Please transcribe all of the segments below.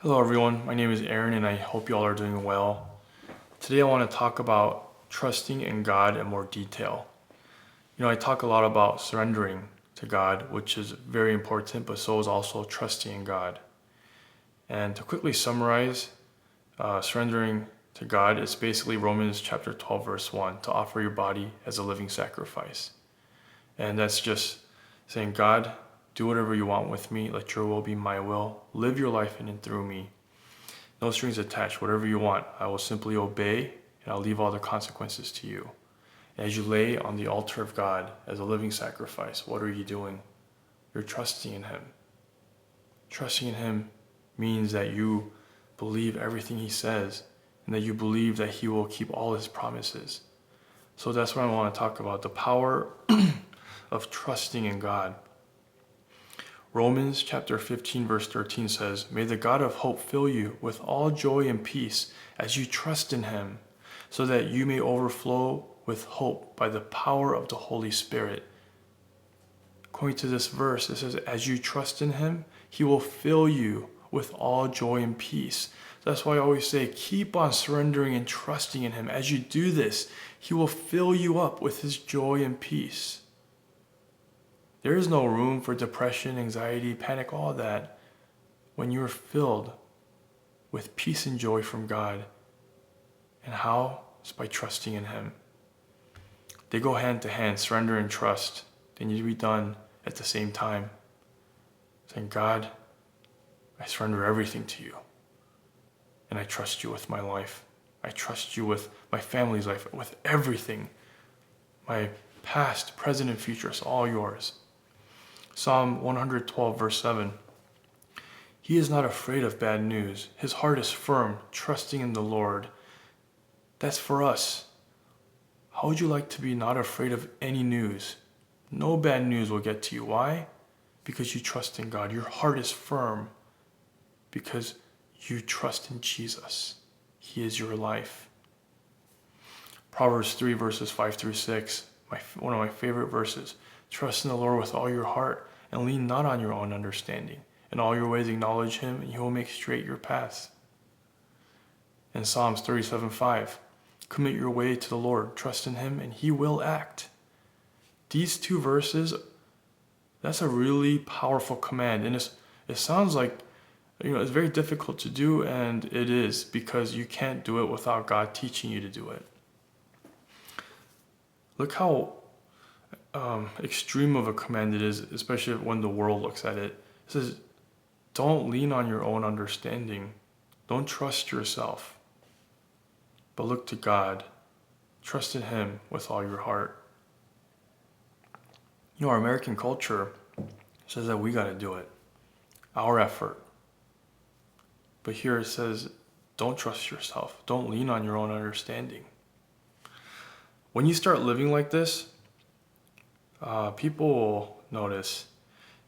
Hello everyone, my name is Aaron and I hope you all are doing well. Today I want to talk about trusting in God in more detail. I talk a lot about surrendering to God, which is very important, but so is also trusting in God. And to quickly summarize, surrendering to God is basically Romans chapter 12 verse 1, to offer your body as a living sacrifice. And that's just saying, God, do whatever you want with me, let your will be my will, live your life in and through me. No strings attached, whatever you want. I will simply obey and I'll leave all the consequences to you. As you lay on the altar of God as a living sacrifice, what are you doing? You're trusting in Him. Trusting in Him means that you believe everything He says and that you believe that He will keep all His promises. So that's what I want to talk about, the power of trusting in God. Romans chapter 15 verse 13 says, "May the God of hope fill you with all joy and peace as you trust in Him, so that you may overflow with hope by the power of the Holy Spirit." According to this verse, it says, as you trust in Him, He will fill you with all joy and peace. That's why I always say, keep on surrendering and trusting in Him. As you do this, He will fill you up with His joy and peace. There is no room for depression, anxiety, panic, all that when you are filled with peace and joy from God. And how? It's by trusting in Him. They go hand to hand, surrender and trust. They need to be done at the same time. Saying, God, I surrender everything to you. And I trust you with my life. I trust you with my family's life, with everything. My past, present, and future is all yours. Psalm 112 verse 7. He is not afraid of bad news. His heart is firm, trusting in the Lord. That's for us. How would you like to be not afraid of any news? No bad news will get to you. Why? Because you trust in God. Your heart is firm because you trust in Jesus. He is your life. Proverbs 3 verses 5 through 6. One of my favorite verses. Trust in the Lord with all your heart and lean not on your own understanding. In all your ways acknowledge Him and He will make straight your paths. In Psalms 37:5, commit your way to the Lord, trust in Him and He will act. These two verses, that's a really powerful command. And it sounds like, it's very difficult to do, and it is, because you can't do it without God teaching you to do it. Look how extreme of a command it is, especially when the world looks at it. It says, don't lean on your own understanding. Don't trust yourself, but look to God. Trust in Him with all your heart. Our American culture says that we got to do it, our effort. But here it says, don't trust yourself. Don't lean on your own understanding. When you start living like this, people will notice.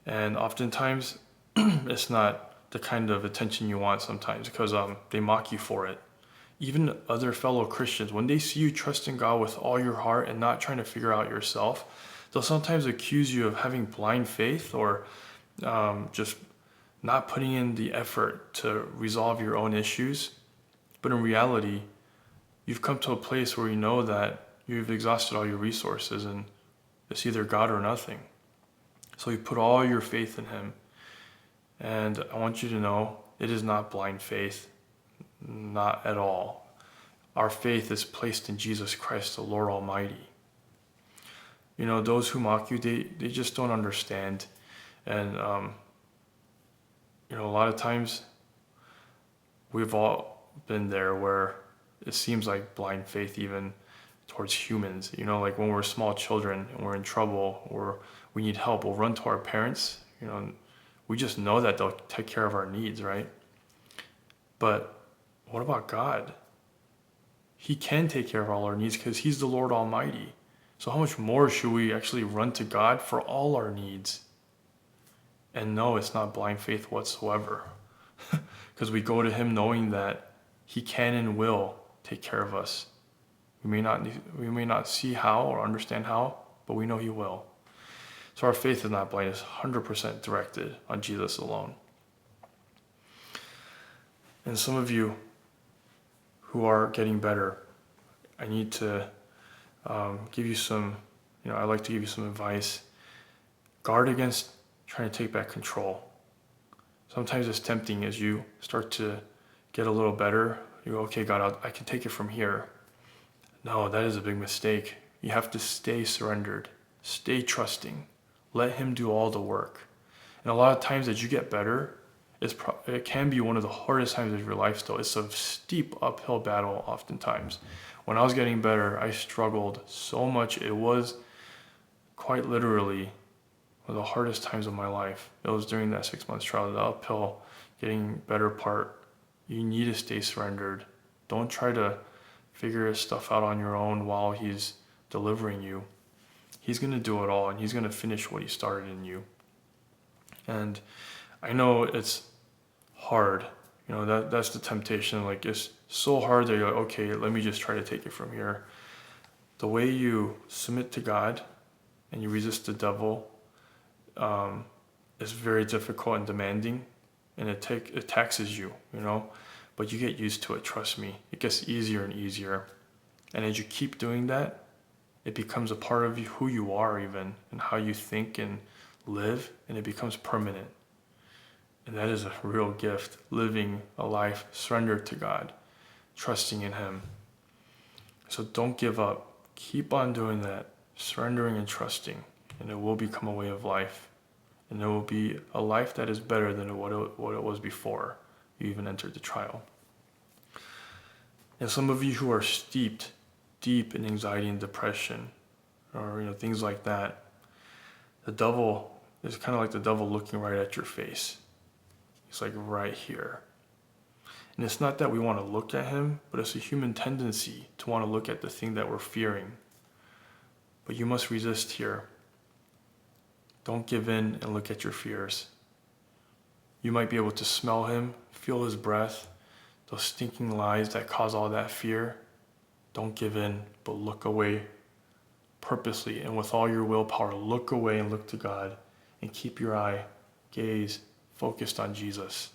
And oftentimes, it's not the kind of attention you want sometimes, because they mock you for it. Even other fellow Christians, when they see you trusting God with all your heart and not trying to figure out yourself, they'll sometimes accuse you of having blind faith or just not putting in the effort to resolve your own issues. But in reality, you've come to a place where you know that you've exhausted all your resources and it's either God or nothing. So you put all your faith in Him. And I want you to know, it is not blind faith, not at all. Our faith is placed in Jesus Christ, the Lord Almighty. Those who mock you, they just don't understand. And, a lot of times we've all been there where it seems like blind faith even towards humans. Like when we're small children and we're in trouble or we need help, we'll run to our parents. We just know that they'll take care of our needs, right? But what about God? He can take care of all our needs because He's the Lord Almighty. So how much more should we actually run to God for all our needs? And no, it's not blind faith whatsoever. Because we go to Him knowing that He can and will take care of us. We may not see how or understand how, but we know He will. So our faith is not blind, it's 100% directed on Jesus alone. And some of you who are getting better, I need to give you some, I'd like to give you some advice. Guard against trying to take back control. Sometimes it's tempting as you start to get a little better. You go, okay, God, I can take it from here. No, that is a big mistake. You have to stay surrendered, stay trusting, let Him do all the work. And a lot of times as you get better, it can be one of the hardest times of your life still. It's a steep uphill battle oftentimes. When I was getting better, I struggled so much. It was quite literally one of the hardest times of my life. It was during that 6 months trial, the uphill, getting better part. You need to stay surrendered. Don't try to figure stuff out on your own while He's delivering you. He's going to do it all, and He's going to finish what He started in you. And I know it's hard. That's the temptation. Like, it's so hard that you're like, okay, let me just try to take it from here. The way you submit to God and you resist the devil is very difficult and demanding, and it taxes you, but you get used to it, trust me. It gets easier and easier. And as you keep doing that, it becomes a part of you, who you are even, and how you think and live, and it becomes permanent. And that is a real gift, living a life surrendered to God, trusting in Him. So don't give up. Keep on doing that, surrendering and trusting, and it will become a way of life. And it will be a life that is better than what it was before you even entered the trial. And some of you who are steeped deep in anxiety and depression, or things like that, the devil is kind of like the devil looking right at your face. He's like right here. And it's not that we want to look at him, but it's a human tendency to want to look at the thing that we're fearing. But you must resist here. Don't give in and look at your fears. You might be able to smell him, feel his breath, those stinking lies that cause all that fear. Don't give in, but look away purposely, and with all your willpower, look away and look to God, and keep your gaze focused on Jesus.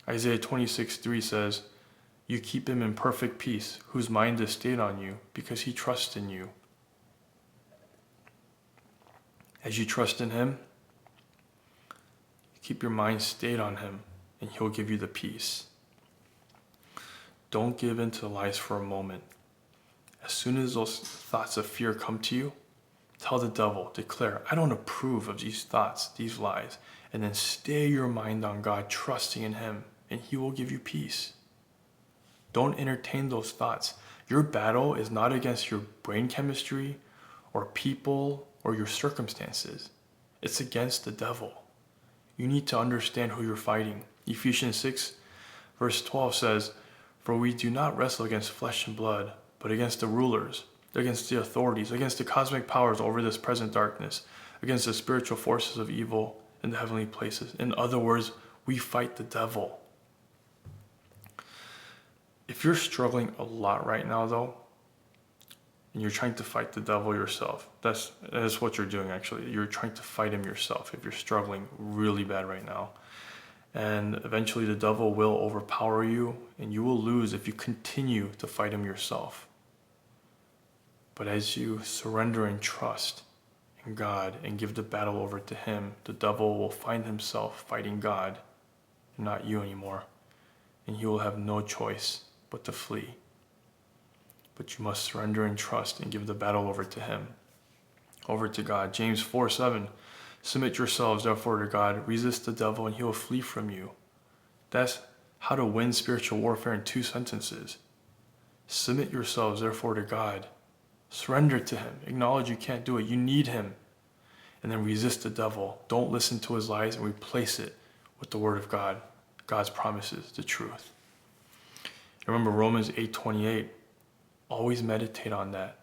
Isaiah 26:3 says, "You keep him in perfect peace, whose mind is stayed on you, because he trusts in you." As you trust in him, you keep your mind stayed on him, and he'll give you the peace. Don't give in to the lies for a moment. As soon as those thoughts of fear come to you, tell the devil, declare, "I don't approve of these thoughts, these lies," and then stay your mind on God, trusting in him, and he will give you peace. Don't entertain those thoughts. Your battle is not against your brain chemistry or people or your circumstances. It's against the devil. You need to understand who you're fighting. Ephesians 6 verse 12 says, "For we do not wrestle against flesh and blood, but against the rulers, against the authorities, against the cosmic powers over this present darkness, against the spiritual forces of evil in the heavenly places." In other words, we fight the devil. If you're struggling a lot right now, though, and you're trying to fight the devil yourself, that's what you're doing, actually. You're trying to fight him yourself if you're struggling really bad right now. And eventually the devil will overpower you, and you will lose if you continue to fight him yourself. But as you surrender and trust in God and give the battle over to him, the devil will find himself fighting God and not you anymore. And he will have no choice but to flee. But you must surrender and trust and give the battle over to him, over to God. James 4:7, "Submit yourselves therefore to God, resist the devil and he will flee from you." That's how to win spiritual warfare in 2 sentences. Submit yourselves therefore to God. Surrender to him. Acknowledge you can't do it. You need him. And then resist the devil. Don't listen to his lies and replace it with the word of God, God's promises, the truth. Remember Romans 8:28. Always meditate on that.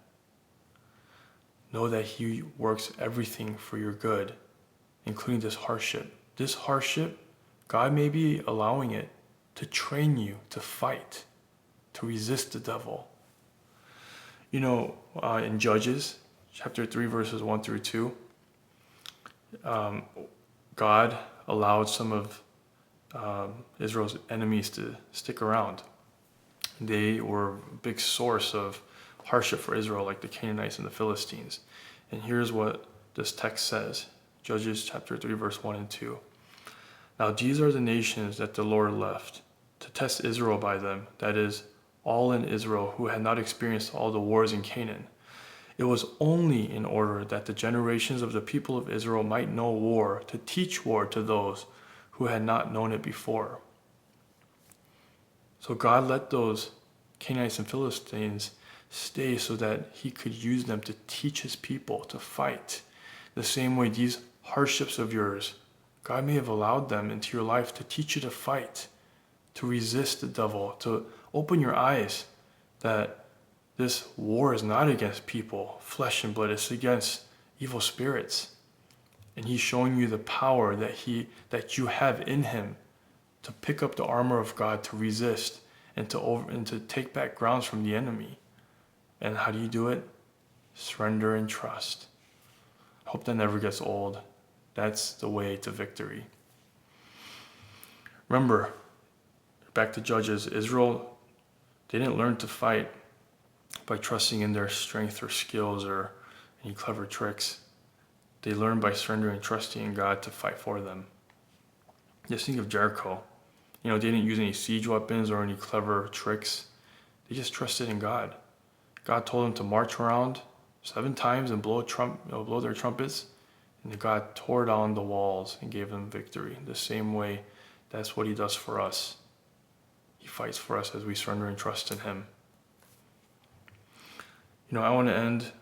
Know that he works everything for your good, including this hardship. This hardship, God may be allowing it to train you to fight, to resist the devil. In Judges chapter 3, verses 1 through 2, God allowed some of Israel's enemies to stick around. They were a big source of hardship for Israel, like the Canaanites and the Philistines. And here's what this text says, Judges chapter 3, verse 1 and 2. Now these are the nations that the Lord left to test Israel by them, that is, all in Israel who had not experienced all the wars in Canaan. It was only in order that the generations of the people of Israel might know war, to teach war to those who had not known it before. So God let those Canaanites and Philistines stay so that he could use them to teach his people to fight. The same way these hardships of yours, God may have allowed them into your life to teach you to fight, to resist the devil, to open your eyes that this war is not against people, flesh and blood, it's against evil spirits. And he's showing you the power that you have in him to pick up the armor of God, to resist and to take back grounds from the enemy. And how do you do it? Surrender and trust. I hope that never gets old. That's the way to victory. Remember, back to Judges, Israel, they didn't learn to fight by trusting in their strength or skills or any clever tricks. They learned by surrendering and trusting in God to fight for them. Just think of Jericho. They didn't use any siege weapons or any clever tricks. They just trusted in God. God told them to march around 7 times and blow their trumpets. And God tore down the walls and gave them victory. The same way, that's what he does for us. He fights for us as we surrender and trust in him. I want to end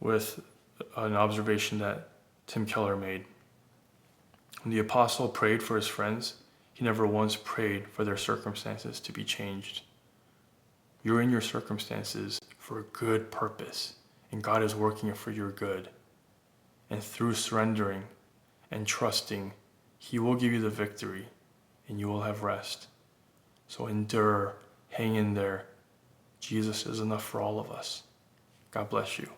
with an observation that Tim Keller made. When the apostle prayed for his friends, he never once prayed for their circumstances to be changed. You're in your circumstances for a good purpose, and God is working it for your good. And through surrendering and trusting, he will give you the victory, and you will have rest. So endure, hang in there. Jesus is enough for all of us. God bless you.